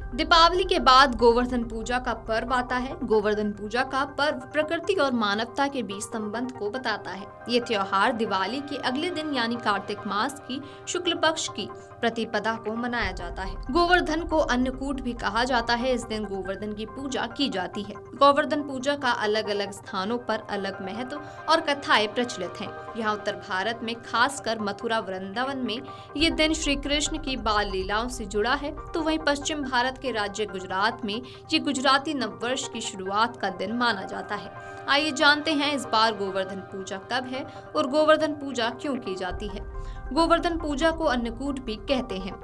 दीपावली के बाद गोवर्धन पूजा का पर्व आता है। गोवर्धन पूजा का पर्व प्रकृति और मानवता के बीच संबंध को बताता है। ये त्योहार दिवाली के अगले दिन यानी कार्तिक मास की शुक्ल पक्ष की प्रतिपदा को मनाया जाता है। गोवर्धन को अन्नकूट भी कहा जाता है। इस दिन गोवर्धन की पूजा की जाती है। गोवर्धन पूजा का अलग अलग स्थानों पर अलग महत्व और कथाएं प्रचलित हैं। यहाँ उत्तर भारत में खासकर मथुरा वृंदावन में ये दिन श्री कृष्ण की बाल लीलाओं से जुड़ा है, तो वहीं पश्चिम भारत के राज्य गुजरात में ये गुजराती नववर्ष की शुरुआत का दिन माना जाता है। आइए जानते हैं इस बार गोवर्धन पूजा कब है और गोवर्धन पूजा क्यों की जाती है। गोवर्धन पूजा को अन्नकूट भी कहते हैं।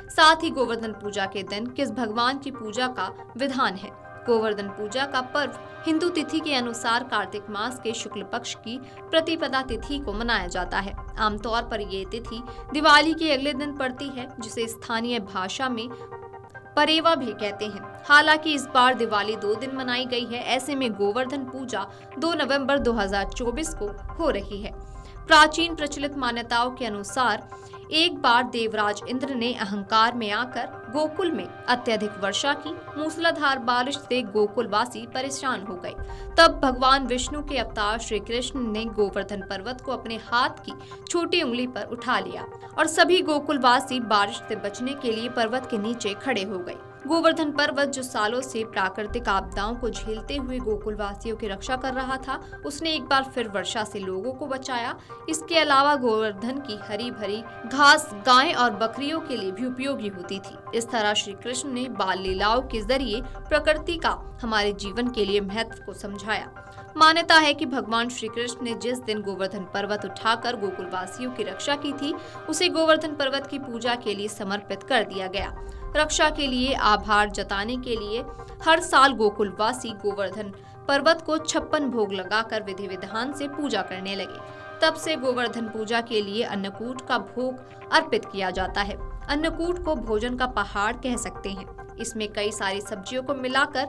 साथ ही गोवर्धन पूजा के दिन किस भगवान की पूजा का विधान है। गोवर्धन पूजा का पर्व हिंदू तिथि के अनुसार कार्तिक मास के शुक्ल पक्ष की प्रतिपदा तिथि को मनाया जाता है। आमतौर पर ये तिथि दिवाली के अगले दिन पड़ती है, जिसे स्थानीय भाषा में परेवा भी कहते हैं। हालांकि इस बार दिवाली 2 दिन मनाई गई है। ऐसे में गोवर्धन पूजा 2 नवंबर 2024 को हो रही है। प्राचीन प्रचलित मान्यताओं के अनुसार एक बार देवराज इंद्र ने अहंकार में आकर गोकुल में अत्यधिक वर्षा की। मूसलाधार बारिश से गोकुलवासी परेशान हो गए। तब भगवान विष्णु के अवतार श्री कृष्ण ने गोवर्धन पर्वत को अपने हाथ की छोटी उंगली पर उठा लिया और सभी गोकुलवासी बारिश से बचने के लिए पर्वत के नीचे खड़े हो गए। गोवर्धन पर्वत जो सालों से प्राकृतिक आपदाओं को झेलते हुए गोकुलवासियों की रक्षा कर रहा था, उसने एक बार फिर वर्षा से लोगों को बचाया। इसके अलावा गोवर्धन की हरी भरी घास गायें और बकरियों के लिए भी उपयोगी होती थी। इस तरह श्री कृष्ण ने बाल लीलाओं के जरिए प्रकृति का हमारे जीवन के लिए महत्व को समझाया। मान्यता है कि भगवान श्री कृष्ण ने जिस दिन गोवर्धन पर्वत उठाकर गोकुलवासियों की रक्षा की थी, उसे गोवर्धन पर्वत की पूजा के लिए समर्पित कर दिया गया। रक्षा के लिए आभार जताने के लिए हर साल गोकुलवासी गोवर्धन पर्वत को 56 भोग लगाकर विधि विधान से पूजा करने लगे। तब से गोवर्धन पूजा के लिए अन्नकूट का भोग अर्पित किया जाता है। अन्नकूट को भोजन का पहाड़ कह सकते हैं। इसमें कई सारी सब्जियों को मिलाकर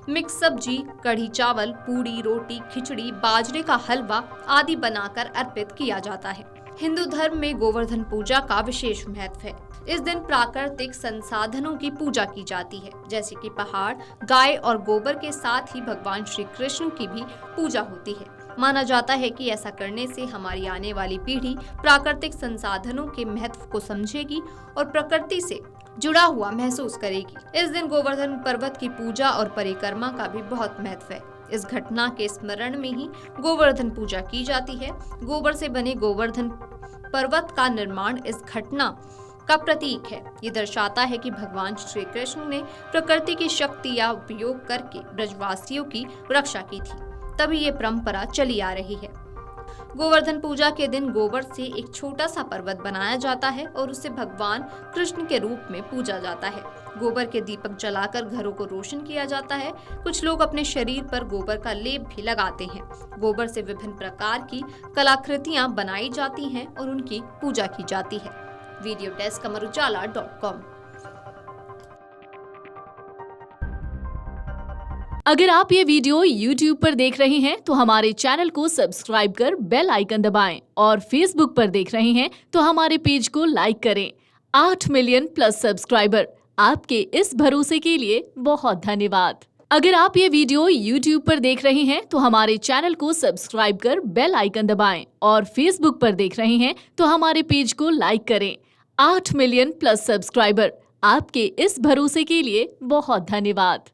मिक्स सब्जी, कढ़ी चावल, पूड़ी, रोटी, खिचड़ी, बाजरे का हलवा आदि बनाकर अर्पित किया जाता है। हिंदू धर्म में गोवर्धन पूजा का विशेष महत्व है। इस दिन प्राकृतिक संसाधनों की पूजा की जाती है, जैसे कि पहाड़, गाय और गोबर के साथ ही भगवान श्री कृष्ण की भी पूजा होती है। माना जाता है कि ऐसा करने से हमारी आने वाली पीढ़ी प्राकृतिक संसाधनों के महत्व को समझेगी और प्रकृति से जुड़ा हुआ महसूस करेगी। इस दिन गोवर्धन पर्वत की पूजा और परिक्रमा का भी बहुत महत्व है। इस घटना के स्मरण में ही गोवर्धन पूजा की जाती है। गोबर से बने गोवर्धन पर्वत का निर्माण इस घटना का प्रतीक है। ये दर्शाता है कि भगवान श्री कृष्ण ने प्रकृति की शक्ति का उपयोग करके ब्रजवासियों की रक्षा की थी, तभी ये परंपरा चली आ रही है। गोवर्धन पूजा के दिन गोबर से एक छोटा सा पर्वत बनाया जाता है और उसे भगवान कृष्ण के रूप में पूजा जाता है। गोबर के दीपक जलाकर घरों को रोशन किया जाता है। कुछ लोग अपने शरीर पर गोबर का लेप भी लगाते हैं। गोबर से विभिन्न प्रकार की कलाकृतियां बनाई जाती हैं और उनकी पूजा की जाती है। वीडियो डेस्क अमरउजाला.com। अगर आप ये वीडियो YouTube पर देख रहे हैं तो हमारे चैनल को सब्सक्राइब कर बेल आइकन दबाएं और Facebook पर देख रहे हैं तो हमारे पेज को लाइक करें। 8 मिलियन प्लस सब्सक्राइबर, आपके इस भरोसे के लिए बहुत धन्यवाद। अगर आप ये वीडियो YouTube पर देख रहे हैं तो हमारे चैनल को सब्सक्राइब कर बेल आइकन दबाएं और Facebook पर देख रहे हैं तो हमारे पेज को लाइक करें। 8 मिलियन प्लस सब्सक्राइबर, आपके इस भरोसे के लिए बहुत धन्यवाद।